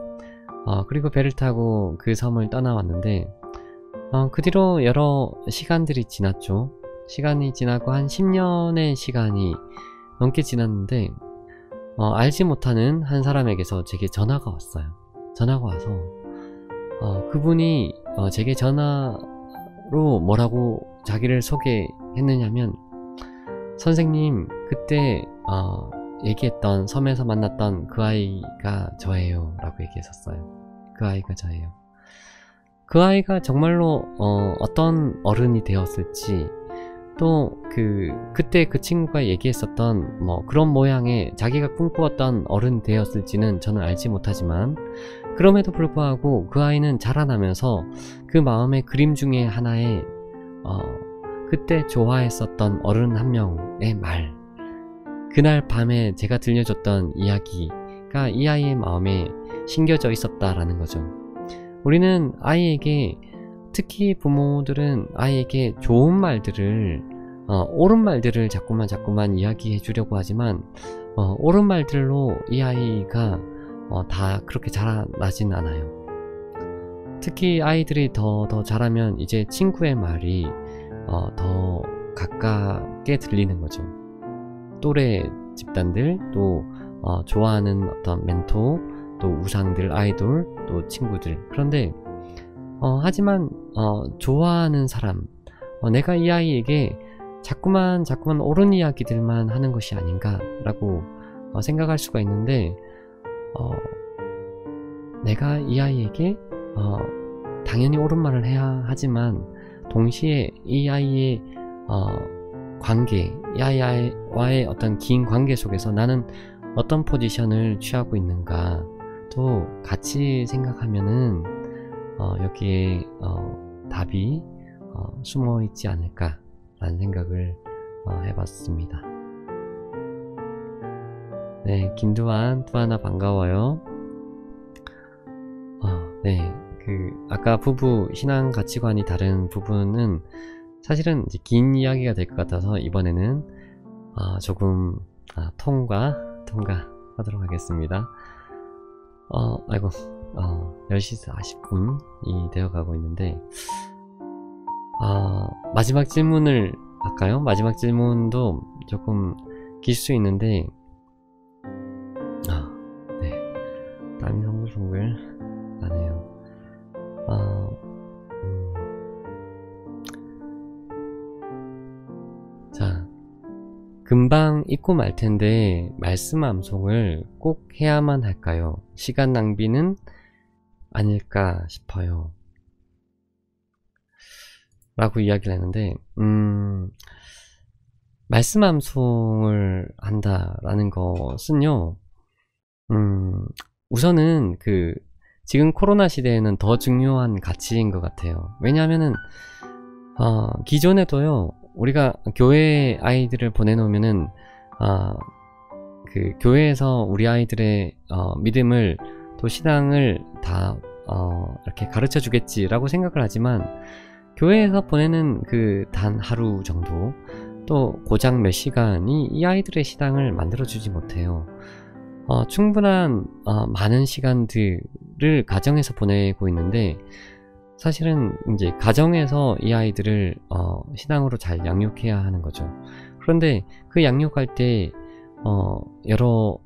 그리고 배를 타고 그 섬을 떠나왔는데, 그 뒤로 여러 시간들이 지났죠. 시간이 지나고 한 10년의 시간이 넘게 지났는데, 알지 못하는 한 사람에게서 제게 전화가 왔어요. 전화가 와서 그분이 제게 전화로 뭐라고 자기를 소개했느냐면, 선생님, 그때 얘기했던 섬에서 만났던 그 아이가 저예요 라고 얘기했었어요. 그 아이가 저예요. 그 아이가 정말로 어떤 어른이 되었을지, 또 그때 그 친구가 얘기했었던 뭐 그런 모양의 자기가 꿈꾸었던 어른이 되었을지는 저는 알지 못하지만, 그럼에도 불구하고 그 아이는 자라나면서 그 마음의 그림 중에 하나에 그때 좋아했었던 어른 한 명의 말, 그날 밤에 제가 들려줬던 이야기가 이 아이의 마음에 심겨져 있었다라는 거죠. 우리는 아이에게, 특히 부모들은 아이에게 좋은 말들을, 옳은 말들을 자꾸만 이야기해 주려고 하지만, 옳은 말들로 이 아이가 다 그렇게 자라나진 않아요. 특히 아이들이 더 자라면 이제 친구의 말이 더 가깝게 들리는 거죠. 또래 집단들, 또 좋아하는 어떤 멘토, 또 우상들, 아이돌, 또 친구들. 그런데 하지만 좋아하는 사람, 내가 이 아이에게 자꾸만 옳은 이야기들만 하는 것이 아닌가 라고 생각할 수가 있는데, 내가 이 아이에게 당연히 옳은 말을 해야 하지만, 동시에 이 아이의 관계, 이 아이와의 어떤 긴 관계 속에서 나는 어떤 포지션을 취하고 있는가 또 같이 생각하면은 여기에 답이 숨어 있지 않을까 라는 생각을 해봤습니다. 네, 김두한, 두하나 반가워요. 네, 아까 부부 신앙 가치관이 다른 부분은 사실은 이제 긴 이야기가 될 것 같아서 이번에는 조금 통과하도록 하겠습니다. 아이고, 10시 40분이 되어가고 있는데, 마지막 질문을 할까요? 마지막 질문도 조금 길 수 있는데, 네, 땀이 송글송글 나네요. 자, 금방 잊고 말 텐데 말씀 암송을 꼭 해야만 할까요? 시간 낭비는 아닐까 싶어요 라고 이야기를 했는데, 말씀 암송을 한다라는 것은요, 우선은 지금 코로나 시대에는 더 중요한 가치인 것 같아요. 왜냐하면은 기존에도요, 우리가 교회 아이들을 보내놓으면은 교회에서 우리 아이들의 믿음을, 또 신앙을 다 이렇게 가르쳐 주겠지라고 생각을 하지만, 교회에서 보내는 단 하루 정도, 또 고작 몇 시간이 이 아이들의 신앙을 만들어 주지 못해요. 충분한 많은 시간들을 가정에서 보내고 있는데, 사실은 이제 가정에서 이 아이들을 신앙으로 잘 양육해야 하는 거죠. 그런데 그 양육할 때 여러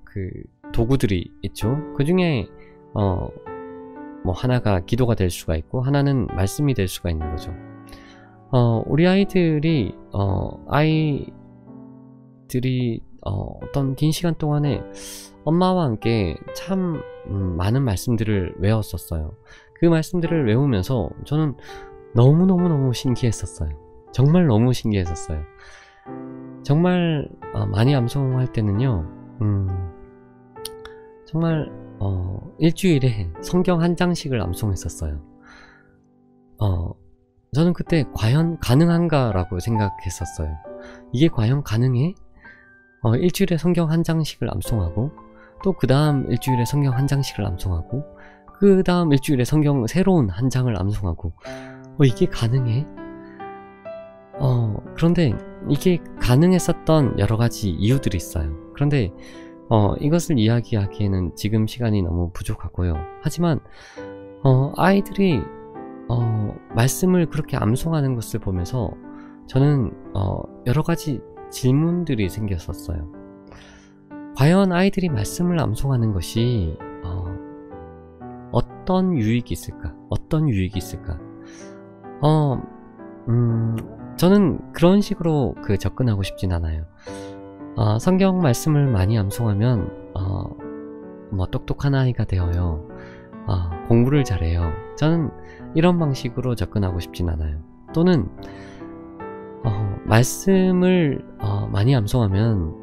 도구들이 있죠. 그 중에 뭐 하나가 기도가 될 수가 있고, 하나는 말씀이 될 수가 있는 거죠. 우리 아이들이 어떤 긴 시간 동안에 엄마와 함께 참 많은 말씀들을 외웠었어요. 그 말씀들을 외우면서 저는 너무너무 신기했었어요. 정말 너무 신기했었어요. 정말 많이 암송할 때는요, 정말 일주일에 성경 한 장씩을 암송했었어요. 저는 그때 과연 가능한가 라고 생각했었어요. 이게 과연 가능해? 일주일에 성경 한 장씩을 암송하고, 또 그 다음 일주일에 성경 한 장씩을 암송하고, 그 다음 일주일에 성경 새로운 한 장을 암송하고, 이게 가능해? 그런데 이게 가능했었던 여러 가지 이유들이 있어요. 그런데 이것을 이야기하기에는 지금 시간이 너무 부족하고요. 하지만 아이들이 말씀을 그렇게 암송하는 것을 보면서 저는 여러 가지 질문들이 생겼었어요. 과연 아이들이 말씀을 암송하는 것이 어떤 유익이 있을까? 어떤 유익이 있을까? 저는 그런 식으로 접근하고 싶진 않아요. 성경 말씀을 많이 암송하면 똑똑한 아이가 되어요. 공부를 잘해요. 저는 이런 방식으로 접근하고 싶진 않아요. 또는 말씀을 많이 암송하면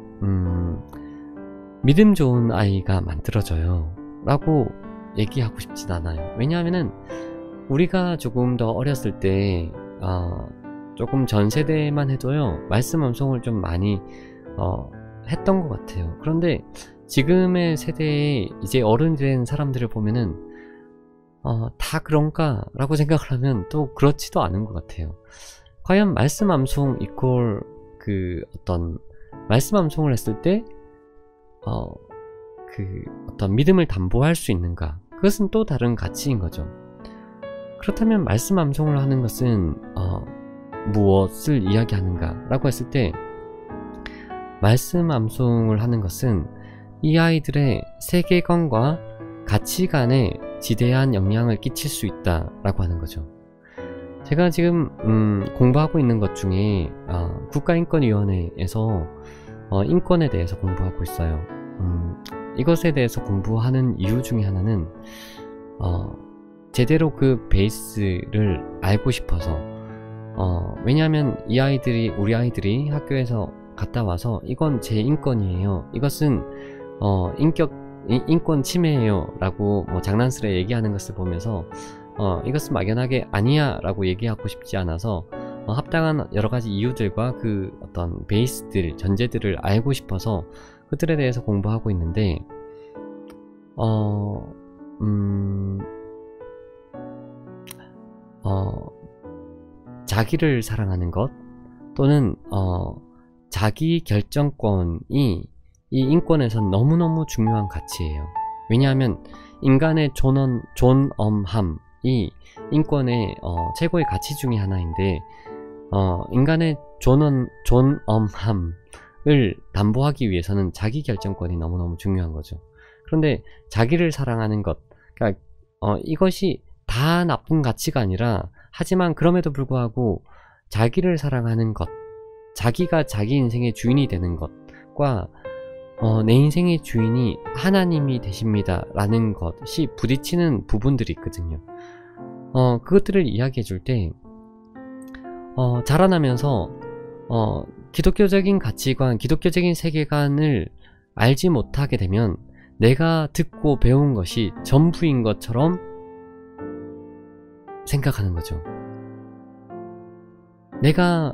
믿음 좋은 아이가 만들어져요 라고 얘기하고 싶진 않아요. 왜냐하면은 우리가 조금 더 어렸을 때 조금 전 세대만 해도요 말씀 암송을 좀 많이 했던 것 같아요. 그런데 지금의 세대에 이제 어른이 된 사람들을 보면은 다 그런가 라고 생각을 하면 또 그렇지도 않은 것 같아요. 과연 말씀 암송 이퀄 어떤 말씀 암송을 했을 때 어떤 믿음을 담보할 수 있는가, 그것은 또 다른 가치인 거죠. 그렇다면 말씀 암송을 하는 것은 무엇을 이야기하는가 라고 했을 때, 말씀 암송을 하는 것은 이 아이들의 세계관과 가치관에 지대한 영향을 끼칠 수 있다 라고 하는 거죠. 제가 지금 공부하고 있는 것 중에 국가인권위원회에서 인권에 대해서 공부하고 있어요. 이것에 대해서 공부하는 이유 중에 하나는 제대로 그 베이스를 알고 싶어서, 왜냐하면 우리 아이들이 학교에서 갔다 와서 이건 제 인권이에요, 이것은 인권 침해예요 라고 장난스레 얘기하는 것을 보면서 이것은 막연하게 아니야 라고 얘기하고 싶지 않아서 합당한 여러 가지 이유들과 그 어떤 베이스들, 전제들을 알고 싶어서 그들에 대해서 공부하고 있는데, 자기를 사랑하는 것 또는 자기 결정권이 이 인권에선 너무너무 중요한 가치예요. 왜냐하면 인간의 존엄함이 인권의 최고의 가치 중에 하나인데, 인간의 존엄함을 담보하기 위해서는 자기 결정권이 너무너무 중요한 거죠. 그런데 자기를 사랑하는 것, 그러니까 이것이 다 나쁜 가치가 아니라, 하지만 그럼에도 불구하고 자기를 사랑하는 것, 자기가 자기 인생의 주인이 되는 것과 내 인생의 주인이 하나님이 되십니다 라는 것이 부딪히는 부분들이 있거든요. 그것들을 이야기해 줄 때 자라나면서 기독교적인 가치관, 기독교적인 세계관을 알지 못하게 되면 내가 듣고 배운 것이 전부인 것처럼 생각하는 거죠. 내가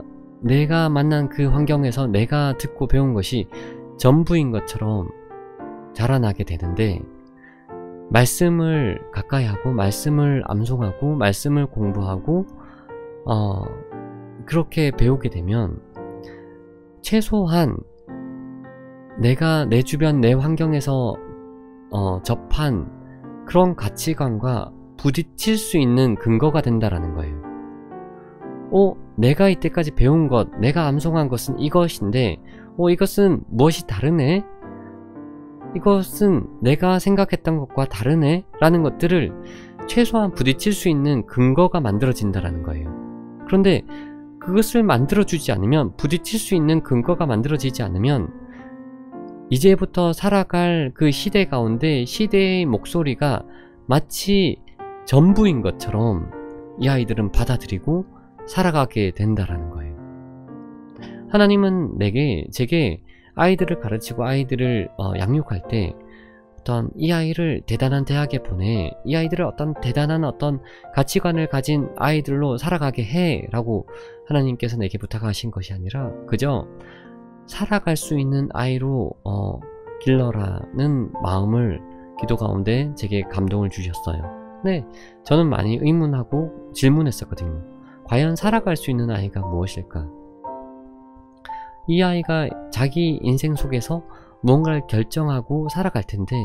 만난 그 환경에서 내가 듣고 배운 것이 전부인 것처럼 자라나게 되는데, 말씀을 가까이 하고 말씀을 암송하고 말씀을 공부하고 그렇게 배우게 되면 최소한 내가 내 주변 내 환경에서 접한 그런 가치관과 부딪힐 수 있는 근거가 된다라는 거예요. 내가 이때까지 배운 것, 내가 암송한 것은 이것인데 이것은 무엇이 다르네? 이것은 내가 생각했던 것과 다르네? 라는 것들을 최소한 부딪힐 수 있는 근거가 만들어진다라는 거예요. 그런데 그것을 만들어주지 않으면, 부딪힐 수 있는 근거가 만들어지지 않으면 이제부터 살아갈 그 시대 가운데 시대의 목소리가 마치 전부인 것처럼 이 아이들은 받아들이고 살아가게 된다라는 거예요. 하나님은 제게 아이들을 가르치고 아이들을 양육할 때 어떤 이 아이를 대단한 대학에 보내, 이 아이들을 어떤 대단한 어떤 가치관을 가진 아이들로 살아가게 해 라고 하나님께서 내게 부탁하신 것이 아니라 그저 살아갈 수 있는 아이로 길러라는 마음을 기도 가운데 제게 감동을 주셨어요. 네, 저는 많이 의문하고 질문했었거든요. 과연 살아갈 수 있는 아이가 무엇일까? 이 아이가 자기 인생 속에서 무언가를 결정하고 살아갈 텐데,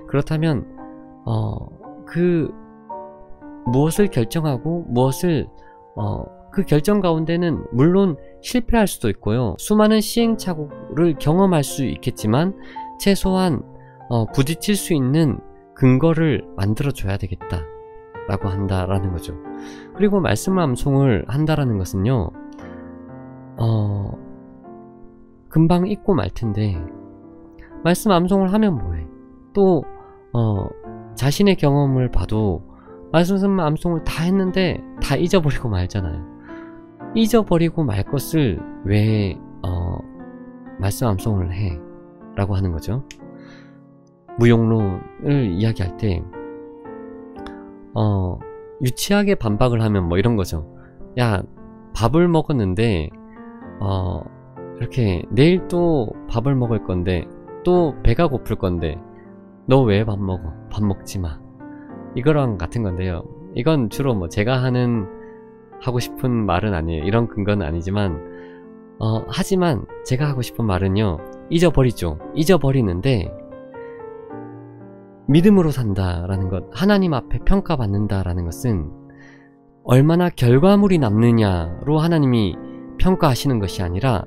그렇다면 그 무엇을 결정하고 무엇을 그 결정 가운데는 물론 실패할 수도 있고요, 수많은 시행착오를 경험할 수 있겠지만 최소한 부딪힐 수 있는 근거를 만들어 줘야 되겠다 라고 한다라는 거죠. 그리고 말씀 암송을 한다라는 것은요, 금방 잊고 말 텐데 말씀 암송을 하면 뭐해? 또 자신의 경험을 봐도 말씀 암송을 다 했는데 다 잊어버리고 말잖아요. 잊어버리고 말 것을 왜 말씀 암송을 해? 라고 하는 거죠. 무용론을 이야기할 때 유치하게 반박을 하면 뭐 이런 거죠. 야, 밥을 먹었는데 이렇게 내일 또 밥을 먹을 건데 또 배가 고플 건데 너 왜 밥 먹어? 밥 먹지 마. 이거랑 같은 건데요. 이건 주로 뭐 제가 하고 싶은 말은 아니에요. 이런 근거는 아니지만 하지만 제가 하고 싶은 말은요, 잊어버리죠. 잊어버리는데 믿음으로 산다라는 것, 하나님 앞에 평가받는다라는 것은 얼마나 결과물이 남느냐로 하나님이 평가하시는 것이 아니라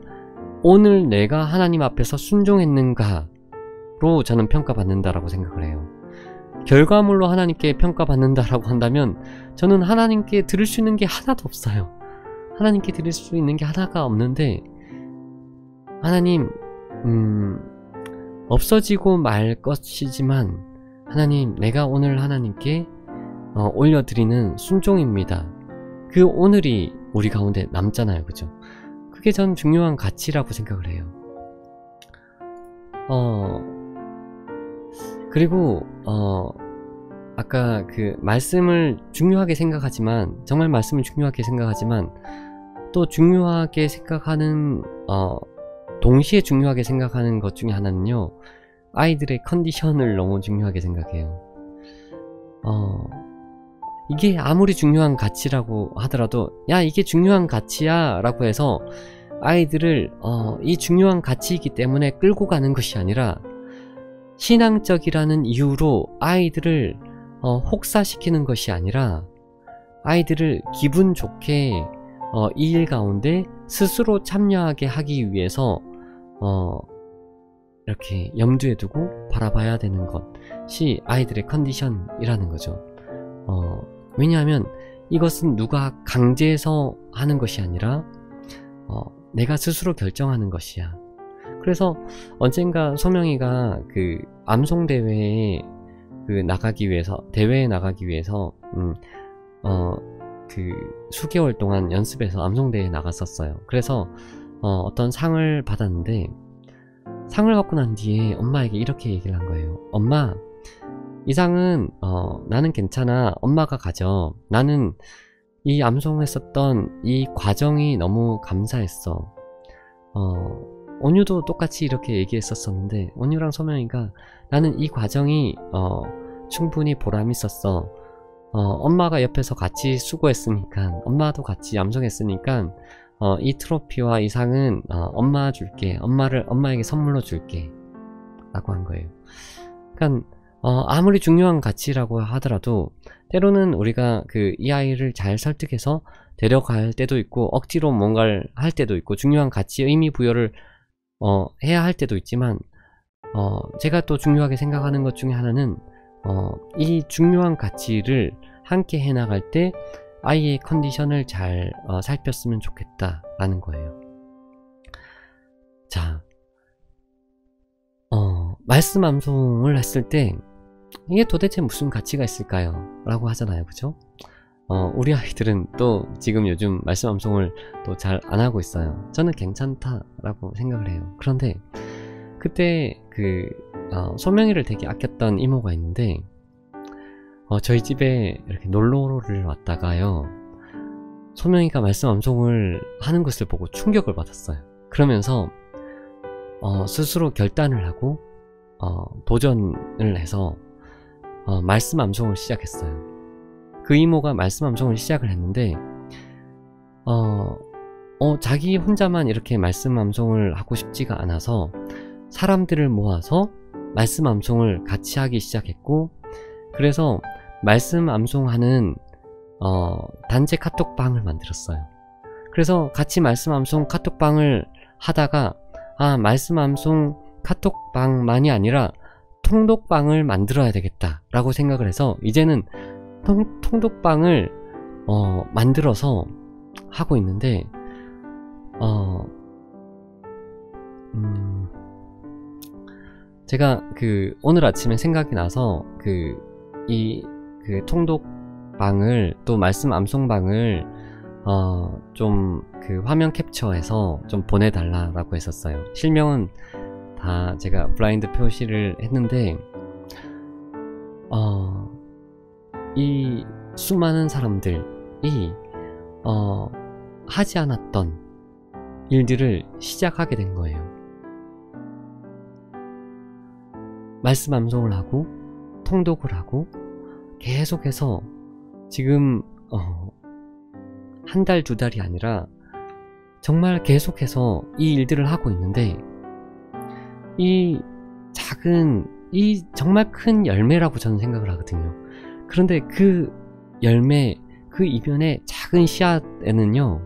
오늘 내가 하나님 앞에서 순종했는가로 저는 평가받는다라고 생각을 해요. 결과물로 하나님께 평가받는다라고 한다면 저는 하나님께 들을 수 있는 게 하나도 없어요. 하나님께 드릴 수 있는 게 하나가 없는데, 하나님 없어지고 말 것이지만 하나님, 내가 오늘 하나님께 올려드리는 순종입니다. 그 오늘이 우리 가운데 남잖아요, 그죠? 그게 전 중요한 가치라고 생각을 해요. 그리고 아까 그 말씀을 중요하게 생각하지만, 정말 말씀을 중요하게 생각하지만 또 중요하게 생각하는 동시에 중요하게 생각하는 것 중에 하나는요, 아이들의 컨디션을 너무 중요하게 생각해요. 이게 아무리 중요한 가치라고 하더라도 야, 이게 중요한 가치야 라고 해서 아이들을 이 중요한 가치이기 때문에 끌고 가는 것이 아니라 신앙적이라는 이유로 아이들을 혹사시키는 것이 아니라 아이들을 기분 좋게 이 일 가운데 스스로 참여하게 하기 위해서 이렇게 염두에 두고 바라봐야 되는 것이 아이들의 컨디션이라는 거죠. 왜냐하면 이것은 누가 강제해서 하는 것이 아니라 내가 스스로 결정하는 것이야. 그래서 언젠가 소명이가 그 암송대회에 나가기 위해서, 대회에 나가기 위해서 그 수개월 동안 연습해서 암송대회에 나갔었어요. 그래서 어떤 상을 받았는데, 상을 받고 난 뒤에 엄마에게 이렇게 얘기를 한 거예요. 엄마, 이 상은 나는 괜찮아. 엄마가 가져. 나는 이 암송했었던 이 과정이 너무 감사했어. 온유도 똑같이 이렇게 얘기했었었는데, 온유랑 소명이가 나는 이 과정이 충분히 보람 있었어. 엄마가 옆에서 같이 수고했으니까, 엄마도 같이 암송했으니까 이 트로피와 이 상은 엄마 줄게. 엄마에게 선물로 줄게 라고 한 거예요. 그러니까 아무리 중요한 가치라고 하더라도 때로는 우리가 이 아이를 잘 설득해서 데려갈 때도 있고, 억지로 뭔가를 할 때도 있고, 중요한 가치, 의미 부여를 해야 할 때도 있지만, 제가 또 중요하게 생각하는 것 중에 하나는 이 중요한 가치를 함께 해나갈 때 아이의 컨디션을 잘 살폈으면 좋겠다라는 거예요. 자, 말씀 암송을 했을 때 이게 도대체 무슨 가치가 있을까요? 라고 하잖아요, 그죠? 우리 아이들은 또 지금 요즘 말씀 암송을 또 잘 안 하고 있어요. 저는 괜찮다라고 생각을 해요. 그런데 그때 소명이를 되게 아꼈던 이모가 있는데 저희 집에 이렇게 놀러를 왔다가요, 소명이가 말씀 암송을 하는 것을 보고 충격을 받았어요. 그러면서 스스로 결단을 하고 도전을 해서 말씀 암송을 시작했어요. 그 이모가 말씀 암송을 시작을 했는데 자기 혼자만 이렇게 말씀 암송을 하고 싶지가 않아서 사람들을 모아서 말씀 암송을 같이 하기 시작했고, 그래서 말씀 암송하는 단체 카톡방을 만들었어요. 그래서 같이 말씀 암송 카톡방을 하다가 말씀 암송 카톡방만이 아니라 통독방을 만들어야 되겠다 라고 생각을 해서 이제는 통독방을 만들어서 하고 있는데, 제가 오늘 아침에 생각이 나서 이 통독방을, 또 말씀 암송방을 좀 화면 캡처해서 좀 보내달라고 했었어요. 실명은 다 제가 블라인드 표시를 했는데, 이 수많은 사람들이 하지 않았던 일들을 시작하게 된 거예요. 말씀 암송을 하고 통독을 하고 계속해서 지금 한 달, 두 달이 아니라 정말 계속해서 이 일들을 하고 있는데, 이 정말 큰 열매라고 저는 생각을 하거든요. 그런데 그 열매, 그 이면의 작은 씨앗에는요,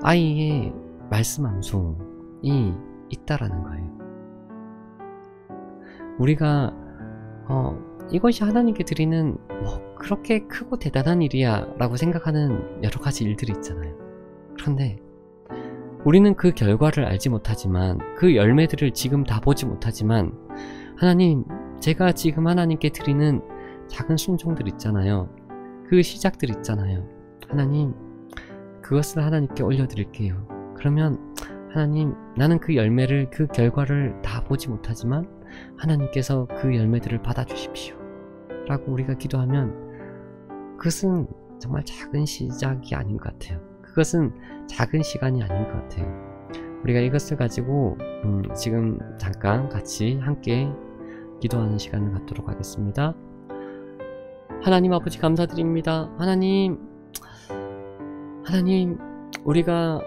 아이의 말씀 암송이 있다라는 거예요. 우리가 이것이 하나님께 드리는 그렇게 크고 대단한 일이야 라고 생각하는 여러 가지 일들이 있잖아요. 그런데 우리는 그 결과를 알지 못하지만, 그 열매들을 지금 다 보지 못하지만, 하나님, 제가 지금 하나님께 드리는 작은 순종들 있잖아요. 그 시작들 있잖아요. 하나님, 그것을 하나님께 올려드릴게요. 그러면 하나님, 나는 그 열매를, 그 결과를 다 보지 못하지만 하나님께서 그 열매들을 받아주십시오 라고 우리가 기도하면, 그것은 정말 작은 시작이 아닌 것 같아요. 그것은 작은 시간이 아닌 것 같아요. 우리가 이것을 가지고 지금 잠깐 같이 함께 기도하는 시간을 갖도록 하겠습니다. 하나님 아버지, 감사드립니다. 하나님, 우리가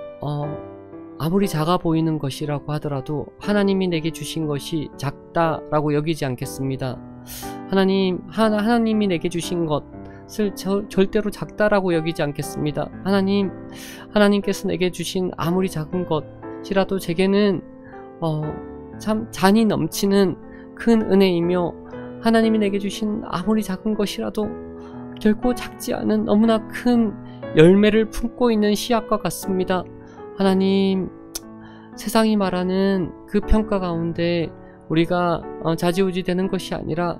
아무리 작아 보이는 것이라고 하더라도 하나님이 내게 주신 것이 작다라고 여기지 않겠습니다. 하나님이 내게 주신 것을 절대로 작다라고 여기지 않겠습니다. 하나님께서 내게 주신 아무리 작은 것이라도 제게는 참 잔이 넘치는 큰 은혜이며, 하나님이 내게 주신 아무리 작은 것이라도 결코 작지 않은 너무나 큰 열매를 품고 있는 씨앗과 같습니다. 하나님, 세상이 말하는 그 평가 가운데 우리가 좌지우지 되는 것이 아니라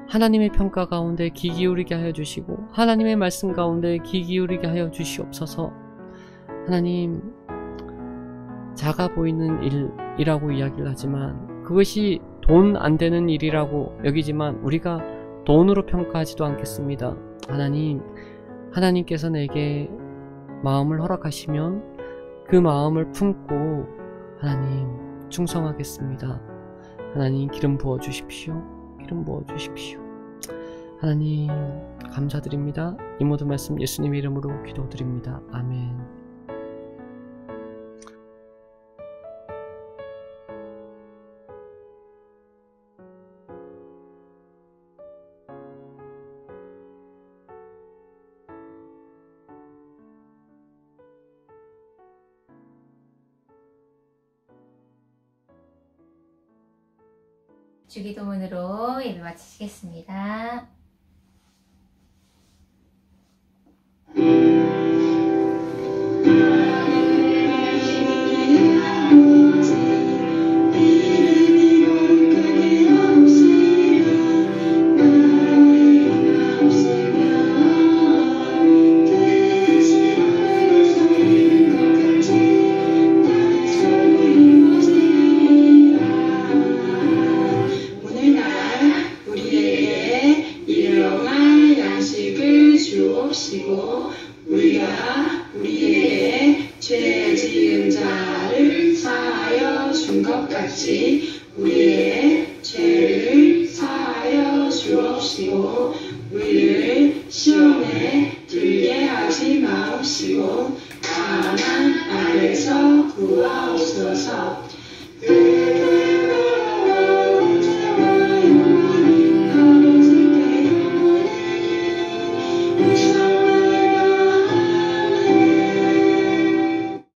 하나님의 평가 가운데 귀 기울이게 하여 주시고, 하나님의 말씀 가운데 귀 기울이게 하여 주시옵소서. 하나님, 작아 보이는 일이라고 이야기를 하지만 그것이 돈 안 되는 일이라고 여기지만 우리가 돈으로 평가하지도 않겠습니다. 하나님께서 내게 마음을 허락하시면 그 마음을 품고 하나님 충성하겠습니다. 하나님, 기름 부어 주십시오. 기름 부어 주십시오. 하나님, 감사드립니다. 이 모든 말씀 예수님의 이름으로 기도드립니다. 아멘. 주기도문으로 예배 마치시겠습니다. 주옵시고 우리가 우리에게 죄 지은 자를 사하여 준 것 같이 우리의 죄를 사하여 주옵시고 우리를 시험에 들게 하지 마옵시고 다만 악에서 구하옵소서.